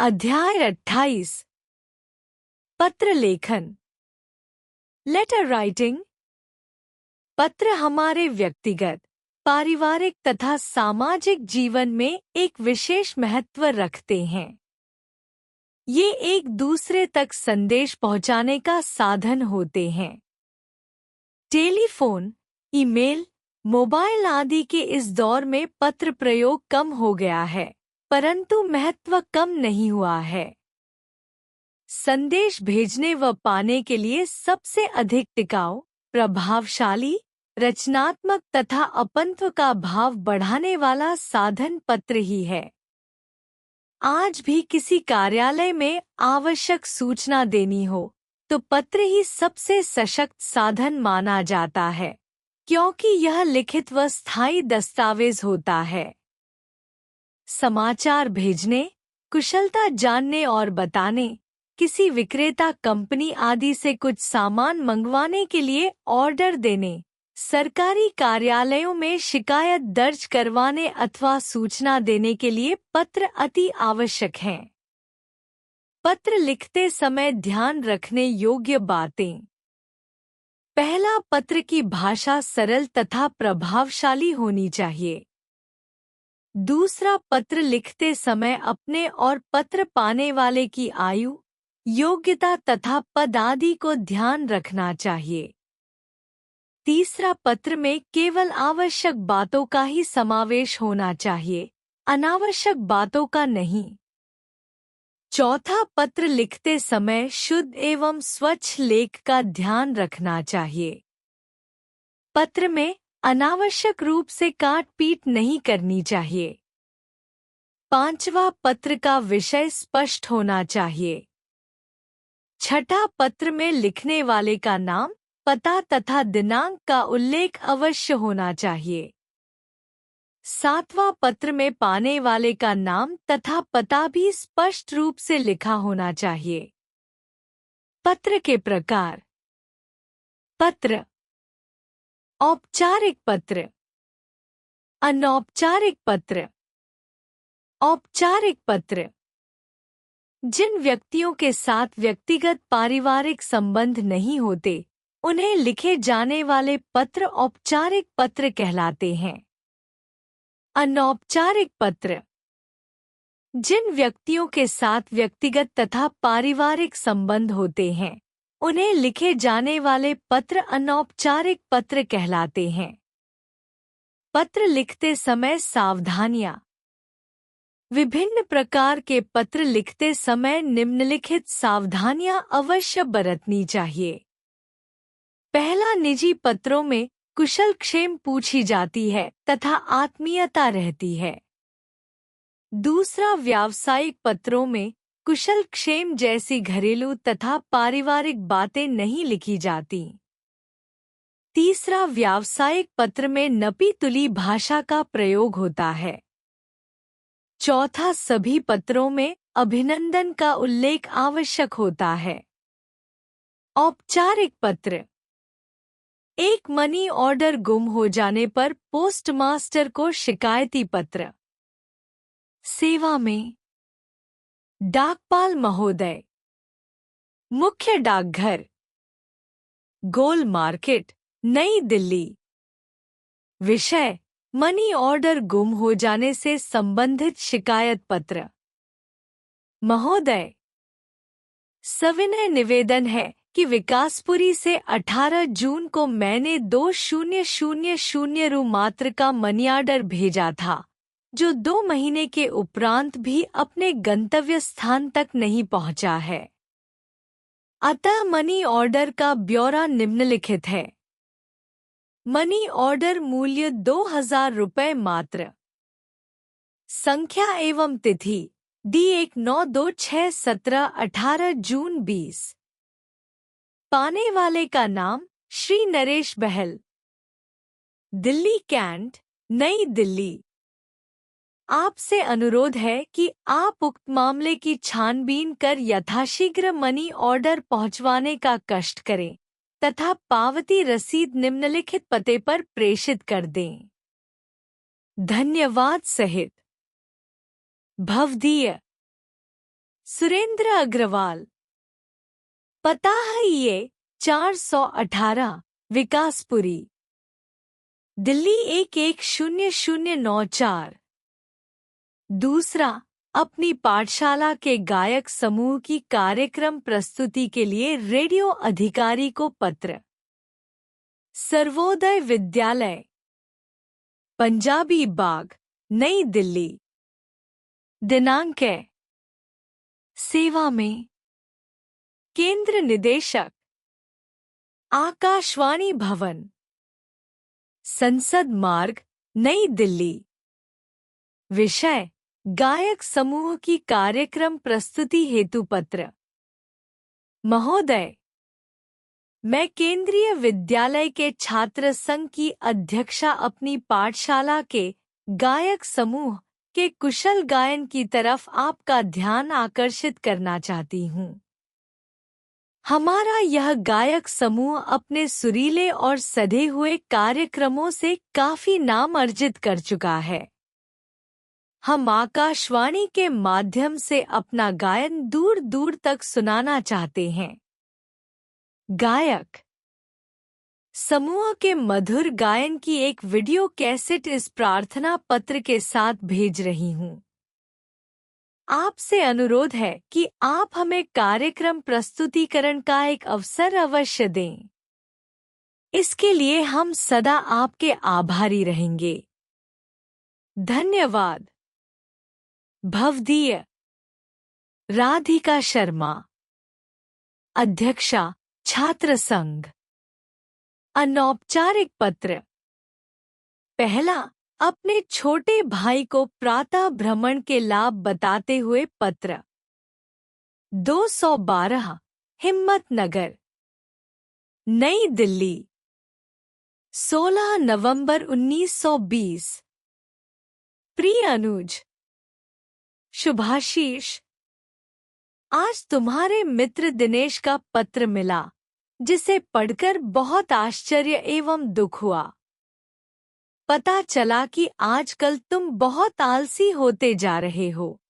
अध्याय 28 पत्र लेखन। Letter writing. पत्र हमारे व्यक्तिगत, पारिवारिक तथा सामाजिक जीवन में एक विशेष महत्व रखते हैं। ये एक दूसरे तक संदेश पहुंचाने का साधन होते हैं। टेलीफोन, ईमेल, मोबाइल आदि के इस दौर में पत्र प्रयोग कम हो गया है, परंतु महत्व कम नहीं हुआ है। संदेश भेजने व पाने के लिए सबसे अधिक टिकाऊ, प्रभावशाली, रचनात्मक तथा अपनत्व का भाव बढ़ाने वाला साधन पत्र ही है। आज भी किसी कार्यालय में आवश्यक सूचना देनी हो तो पत्र ही सबसे सशक्त साधन माना जाता है, क्योंकि यह लिखित व स्थायी दस्तावेज होता है। समाचार भेजने, कुशलता जानने और बताने, किसी विक्रेता कंपनी आदि से कुछ सामान मंगवाने के लिए ऑर्डर देने, सरकारी कार्यालयों में शिकायत दर्ज करवाने अथवा सूचना देने के लिए पत्र अति आवश्यक हैं। पत्र लिखते समय ध्यान रखने योग्य बातें। पहला, पत्र की भाषा सरल तथा प्रभावशाली होनी चाहिए। दूसरा, पत्र लिखते समय अपने और पत्र पाने वाले की आयु, योग्यता तथा पद आदि को ध्यान रखना चाहिए। तीसरा, पत्र में केवल आवश्यक बातों का ही समावेश होना चाहिए, अनावश्यक बातों का नहीं। चौथा, पत्र लिखते समय शुद्ध एवं स्वच्छ लेख का ध्यान रखना चाहिए। पत्र में अनावश्यक रूप से काट पीट नहीं करनी चाहिए। पांचवा, पत्र का विषय स्पष्ट होना चाहिए। छठा, पत्र में लिखने वाले का नाम, पता तथा दिनांक का उल्लेख अवश्य होना चाहिए। सातवां, पत्र में पाने वाले का नाम तथा पता भी स्पष्ट रूप से लिखा होना चाहिए। पत्र के प्रकार। पत्र: औपचारिक पत्र, अनौपचारिक पत्र, औपचारिक पत्र। जिन व्यक्तियों के साथ व्यक्तिगत पारिवारिक संबंध नहीं होते, उन्हें लिखे जाने वाले पत्र औपचारिक पत्र कहलाते हैं। अनौपचारिक पत्र: जिन व्यक्तियों के साथ व्यक्तिगत तथा पारिवारिक संबंध होते हैं, उन्हें लिखे जाने वाले पत्र अनौपचारिक पत्र कहलाते हैं। पत्र लिखते समय सावधानियां। विभिन्न प्रकार के पत्र लिखते समय निम्नलिखित सावधानियां अवश्य बरतनी चाहिए। पहला, निजी पत्रों में कुशल क्षेम पूछी जाती है तथा आत्मीयता रहती है। दूसरा, व्यावसायिक पत्रों में कुशल क्षेम जैसी घरेलू तथा पारिवारिक बातें नहीं लिखी जाती। तीसरा, व्यावसायिक पत्र में नपी तुली भाषा का प्रयोग होता है। चौथा, सभी पत्रों में अभिनंदन का उल्लेख आवश्यक होता है। औपचारिक पत्र: एक मनी ऑर्डर गुम हो जाने पर पोस्टमास्टर को शिकायती पत्र। सेवा में डाकपाल महोदय, मुख्य डाकघर, गोल मार्केट, नई दिल्ली। विषय: मनी ऑर्डर गुम हो जाने से संबंधित शिकायत पत्र। महोदय, सविनय निवेदन है कि विकासपुरी से 18 जून को मैंने 2000 रु मात्र का मनी ऑर्डर भेजा था, जो 2 महीने के उपरांत भी अपने गंतव्य स्थान तक नहीं पहुंचा है। अतः मनी ऑर्डर का ब्यौरा निम्नलिखित है। मनी ऑर्डर मूल्य 2000 रुपये मात्र। संख्या एवं तिथि: D192617 जून 20। पाने वाले का नाम श्री नरेश बहल, दिल्ली कैंट, नई दिल्ली। आपसे अनुरोध है कि आप उक्त मामले की छानबीन कर यथाशीघ्र मनी ऑर्डर पहुंचवाने का कष्ट करें तथा पावती रसीद निम्नलिखित पते पर प्रेषित कर दें। धन्यवाद सहित। भवदीय। सुरेंद्र अग्रवाल। पता है ये 418 विकासपुरी, दिल्ली 110094। दूसरा, अपनी पाठशाला के गायक समूह की कार्यक्रम प्रस्तुति के लिए रेडियो अधिकारी को पत्र। सर्वोदय विद्यालय, पंजाबी बाग, नई दिल्ली। दिनांक है। सेवा में। केंद्र निदेशक, आकाशवाणी भवन, संसद मार्ग, नई दिल्ली। विषय, गायक समूह की कार्यक्रम प्रस्तुति हेतु पत्र। महोदय, मैं केंद्रीय विद्यालय के छात्र संघ की अध्यक्षा अपनी पाठशाला के गायक समूह के कुशल गायन की तरफ आपका ध्यान आकर्षित करना चाहती हूँ। हमारा यह गायक समूह अपने सुरीले और सधे हुए कार्यक्रमों से काफी नाम अर्जित कर चुका है। हम आकाशवाणी के माध्यम से अपना गायन दूर दूर तक सुनाना चाहते हैं। गायक समूह के मधुर गायन की एक वीडियो कैसेट इस प्रार्थना पत्र के साथ भेज रही हूँ। आपसे अनुरोध है कि आप हमें कार्यक्रम प्रस्तुतिकरण का एक अवसर अवश्य दें। इसके लिए हम सदा आपके आभारी रहेंगे। धन्यवाद। भवदीय राधिका शर्मा, अध्यक्षा, छात्र संघ। अनौपचारिक पत्र। पहला, अपने छोटे भाई को प्रातः भ्रमण के लाभ बताते हुए पत्र। 212 हिम्मत नगर, नई दिल्ली, 16 नवंबर 1920। प्रिय अनुज, शुभाशीष, आज तुम्हारे मित्र दिनेश का पत्र मिला, जिसे पढ़कर बहुत आश्चर्य एवं दुख हुआ। पता चला कि आजकल तुम बहुत आलसी होते जा रहे हो।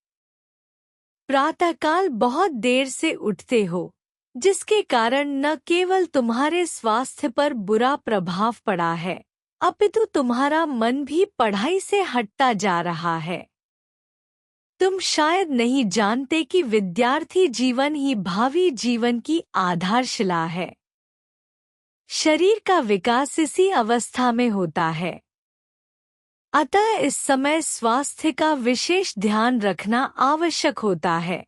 प्रातःकाल बहुत देर से उठते हो, जिसके कारण न केवल तुम्हारे स्वास्थ्य पर बुरा प्रभाव पड़ा है, अपितु तुम्हारा मन भी पढ़ाई से हटता जा रहा है। तुम शायद नहीं जानते कि विद्यार्थी जीवन ही भावी जीवन की आधारशिला है। शरीर का विकास इसी अवस्था में होता है। अतः इस समय स्वास्थ्य का विशेष ध्यान रखना आवश्यक होता है।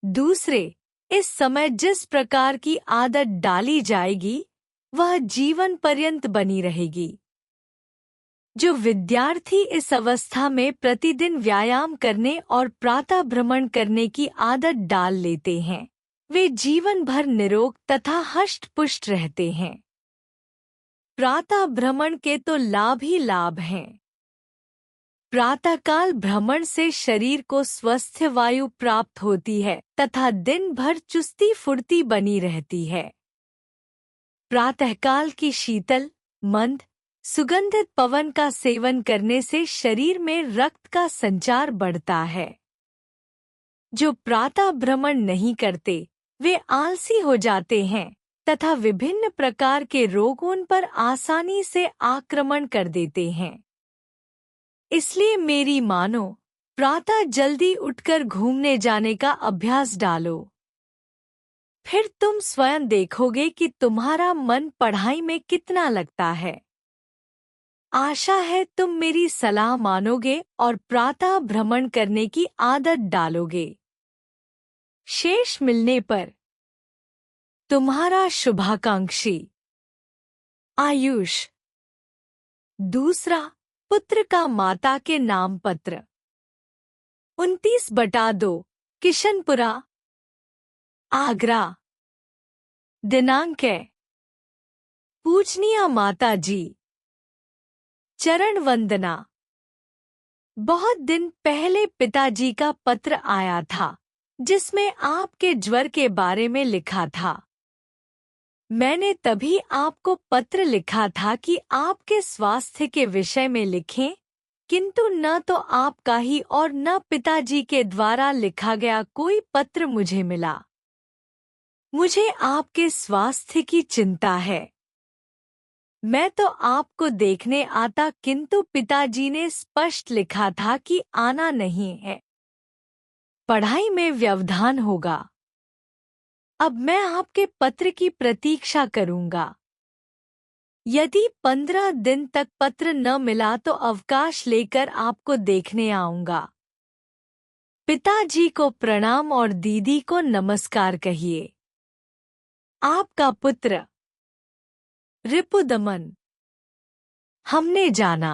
दूसरे, इस समय जिस प्रकार की आदत डाली जाएगी, वह जीवन पर्यंत बनी रहेगी। जो विद्यार्थी इस अवस्था में प्रतिदिन व्यायाम करने और प्रातः भ्रमण करने की आदत डाल लेते हैं, वे जीवन भर निरोग तथा हष्ट-पुष्ट रहते हैं। प्रातः भ्रमण के तो लाभ ही लाभ हैं। प्रातःकाल भ्रमण से शरीर को स्वस्थ वायु प्राप्त होती है तथा दिन भर चुस्ती फुर्ती बनी रहती है। प्रातःकाल की शीतल, मंद, सुगंधित पवन का सेवन करने से शरीर में रक्त का संचार बढ़ता है। जो प्रातः भ्रमण नहीं करते, वे आलसी हो जाते हैं तथा विभिन्न प्रकार के रोग उन पर आसानी से आक्रमण कर देते हैं। इसलिए मेरी मानो, प्रातः जल्दी उठकर घूमने जाने का अभ्यास डालो। फिर तुम स्वयं देखोगे कि तुम्हारा मन पढ़ाई में कितना लगता है। आशा है तुम मेरी सलाह मानोगे और प्रातः भ्रमण करने की आदत डालोगे। शेष मिलने पर तुम्हारा शुभाकांक्षी, आयुष। दूसरा, पुत्र का माता के नाम पत्र। 29/2 किशनपुरा, आगरा। दिनांक है। पूजनीय माता जी, चरण वंदना। बहुत दिन पहले पिताजी का पत्र आया था, जिसमें आपके ज्वर के बारे में लिखा था। मैंने तभी आपको पत्र लिखा था कि आपके स्वास्थ्य के विषय में लिखें, किंतु न तो आपका ही और न पिताजी के द्वारा लिखा गया कोई पत्र मुझे मिला। मुझे आपके स्वास्थ्य की चिंता है। मैं तो आपको देखने आता, किंतु पिताजी ने स्पष्ट लिखा था कि आना नहीं है, पढ़ाई में व्यवधान होगा। अब मैं आपके पत्र की प्रतीक्षा करूंगा। यदि 15 दिन तक पत्र न मिला तो अवकाश लेकर आपको देखने आऊंगा। पिताजी को प्रणाम और दीदी को नमस्कार कहिए। आपका पुत्र रिपुदमन। हमने जाना।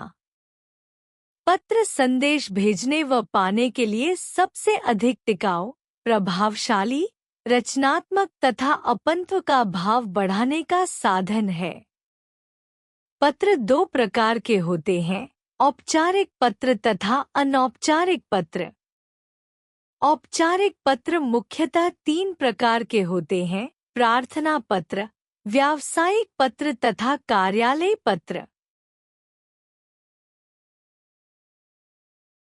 पत्र संदेश भेजने व पाने के लिए सबसे अधिक टिकाऊ, प्रभावशाली, रचनात्मक तथा अपंत्व का भाव बढ़ाने का साधन है। पत्र दो प्रकार के होते हैं, औपचारिक पत्र तथा अनौपचारिक पत्र। औपचारिक पत्र मुख्यतः 3 प्रकार के होते हैं, प्रार्थना पत्र, व्यावसायिक पत्र तथा कार्यालय पत्र।